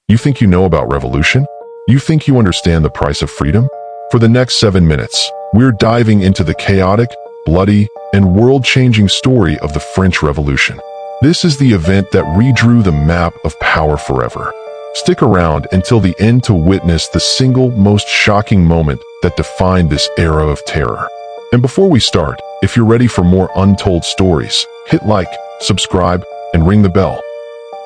You think you know about revolution? You think you understand the price of freedom? For the next 7 minutes, we're diving into the chaotic, bloody, and world-changing story of the French Revolution. This is the event that redrew the map of power forever. Stick around until the end to witness the single most shocking moment that defined this era of terror. And before we start, if you're ready for more untold stories, hit like, subscribe, and ring the bell.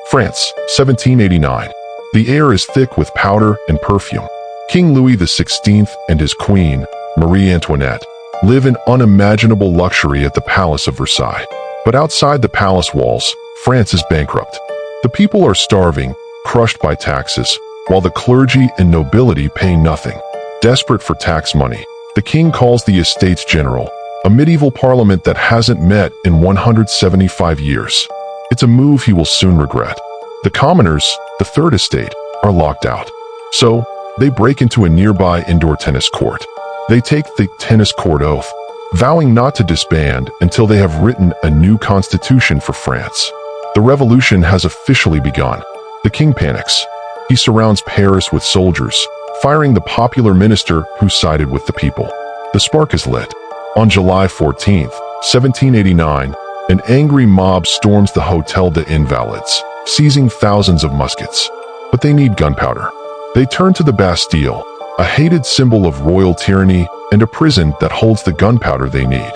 France, 1789. The air is thick with powder and perfume. King Louis XVI and his queen, Marie Antoinette, live in unimaginable luxury at the Palace of Versailles. But outside the palace walls, France is bankrupt. The people are starving, crushed by taxes, while the clergy and nobility pay nothing. Desperate for tax money, the king calls the Estates General, a medieval parliament that hasn't met in 175 years. It's a move he will soon regret. The commoners, the Third Estate, are locked out. So, they break into a nearby indoor tennis court. They take the tennis court oath, vowing not to disband until they have written a new constitution for France. The revolution has officially begun. The king panics. He surrounds Paris with soldiers, firing the popular minister who sided with the people. The spark is lit. On July 14, 1789, an angry mob storms the Hôtel des Invalides, seizing thousands of muskets. But they need gunpowder. They turn to the Bastille, a hated symbol of royal tyranny and a prison that holds the gunpowder they need.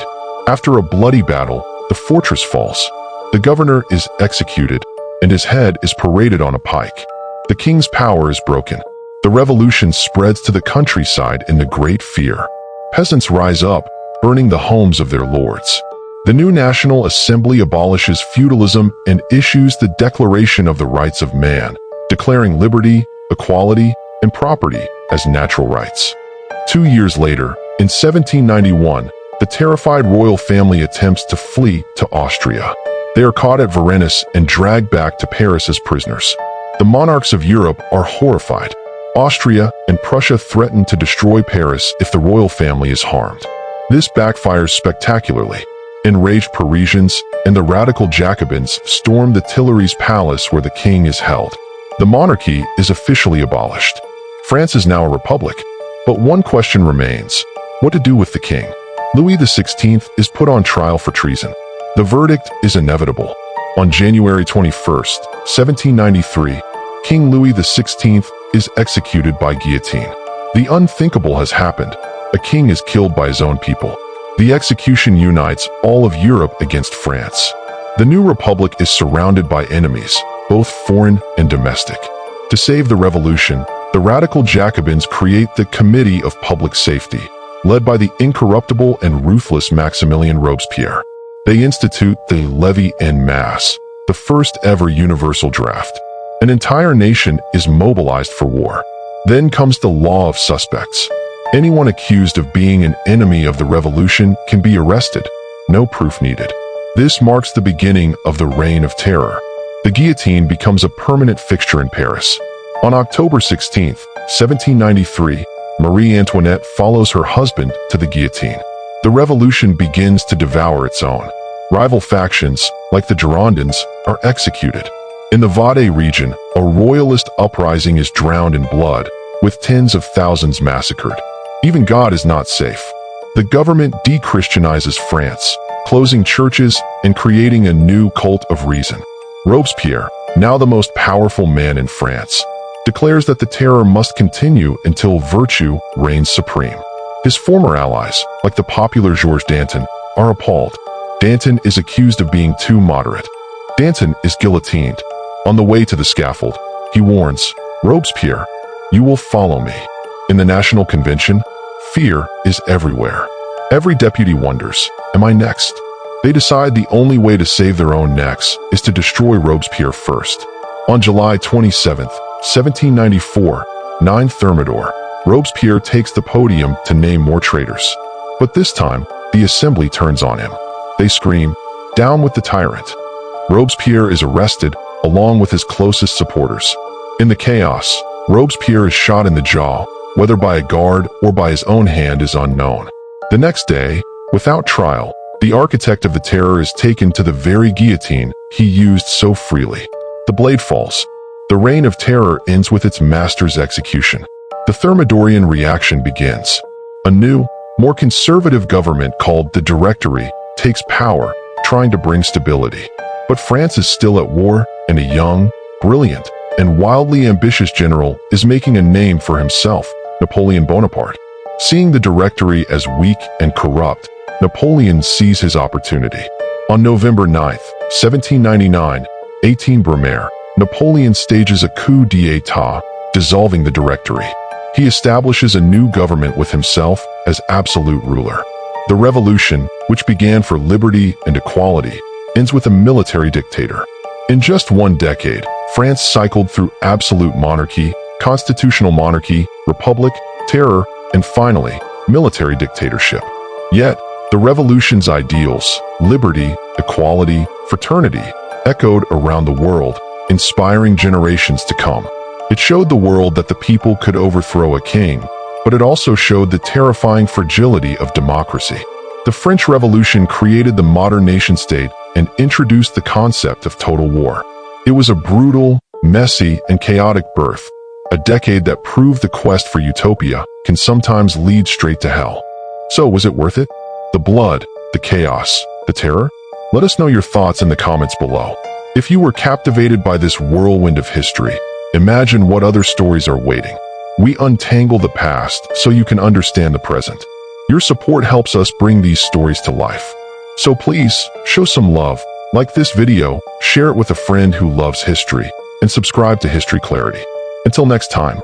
After a bloody battle, the fortress falls. The governor is executed, and his head is paraded on a pike. The king's power is broken. The revolution spreads to the countryside in the great fear. Peasants rise up, burning the homes of their lords. The new National Assembly abolishes feudalism and issues the Declaration of the Rights of Man, declaring liberty, equality, and property as natural rights. 2 years later, in 1791, the terrified royal family attempts to flee to Austria. They are caught at Varennes and dragged back to Paris as prisoners. The monarchs of Europe are horrified. Austria and Prussia threaten to destroy Paris if the royal family is harmed. This backfires spectacularly. Enraged Parisians and the radical Jacobins storm the Tuileries Palace where the king is held. The monarchy is officially abolished. France is now a republic. But one question remains: what to do with the king? Louis XVI is put on trial for treason. The verdict is inevitable. On January 21, 1793, King Louis XVI is executed by guillotine. The unthinkable has happened. A king is killed by his own people. The execution unites all of Europe against France. The new republic is surrounded by enemies, both foreign and domestic. To save the revolution, the radical Jacobins create the Committee of Public Safety, led by the incorruptible and ruthless Maximilien Robespierre. They institute the levée en masse, the first ever universal draft. An entire nation is mobilized for war. Then comes the law of suspects. Anyone accused of being an enemy of the revolution can be arrested. No proof needed. This marks the beginning of the Reign of Terror. The guillotine becomes a permanent fixture in Paris. On October 16, 1793, Marie Antoinette follows her husband to the guillotine. The revolution begins to devour its own. Rival factions, like the Girondins, are executed. In the Vendée region, a royalist uprising is drowned in blood, with tens of thousands massacred. Even God is not safe. The government de-Christianizes France, closing churches and creating a new cult of reason. Robespierre, now the most powerful man in France, declares that the terror must continue until virtue reigns supreme. His former allies, like the popular Georges Danton, are appalled. Danton is accused of being too moderate. Danton is guillotined. On the way to the scaffold, he warns, "Robespierre, you will follow me." In the National Convention, fear is everywhere. Every deputy wonders, am I next? They decide the only way to save their own necks is to destroy Robespierre first. On July 27, 1794, 9 Thermidor, Robespierre takes the podium to name more traitors. But this time, the assembly turns on him. They scream, "Down with the tyrant!" Robespierre is arrested, along with his closest supporters. In the chaos, Robespierre is shot in the jaw, whether by a guard or by his own hand is unknown. The next day, without trial, the architect of the terror is taken to the very guillotine he used so freely. The blade falls. The reign of terror ends with its master's execution. The Thermidorian reaction begins. A new, more conservative government called the Directory takes power, trying to bring stability. But France is still at war, and a young, brilliant, and wildly ambitious general is making a name for himself, Napoleon Bonaparte. Seeing the Directory as weak and corrupt, Napoleon sees his opportunity. On November 9, 1799, 18 Brumaire, Napoleon stages a coup d'état, dissolving the Directory. He establishes a new government with himself as absolute ruler. The revolution, which began for liberty and equality, ends with a military dictator. In just one decade, France cycled through absolute monarchy, constitutional monarchy, republic, terror, and finally, military dictatorship. Yet, the revolution's ideals, liberty, equality, fraternity, echoed around the world, inspiring generations to come. It showed the world that the people could overthrow a king, but it also showed the terrifying fragility of democracy. The French Revolution created the modern nation-state and introduced the concept of total war. It was a brutal, messy, and chaotic birth, a decade that proved the quest for utopia can sometimes lead straight to hell. So, was it worth it? The blood, the chaos, the terror? Let us know your thoughts in the comments below. If you were captivated by this whirlwind of history, imagine what other stories are waiting. We untangle the past so you can understand the present. Your support helps us bring these stories to life. So please, show some love, like this video, share it with a friend who loves history, and subscribe to History Clarity. Until next time.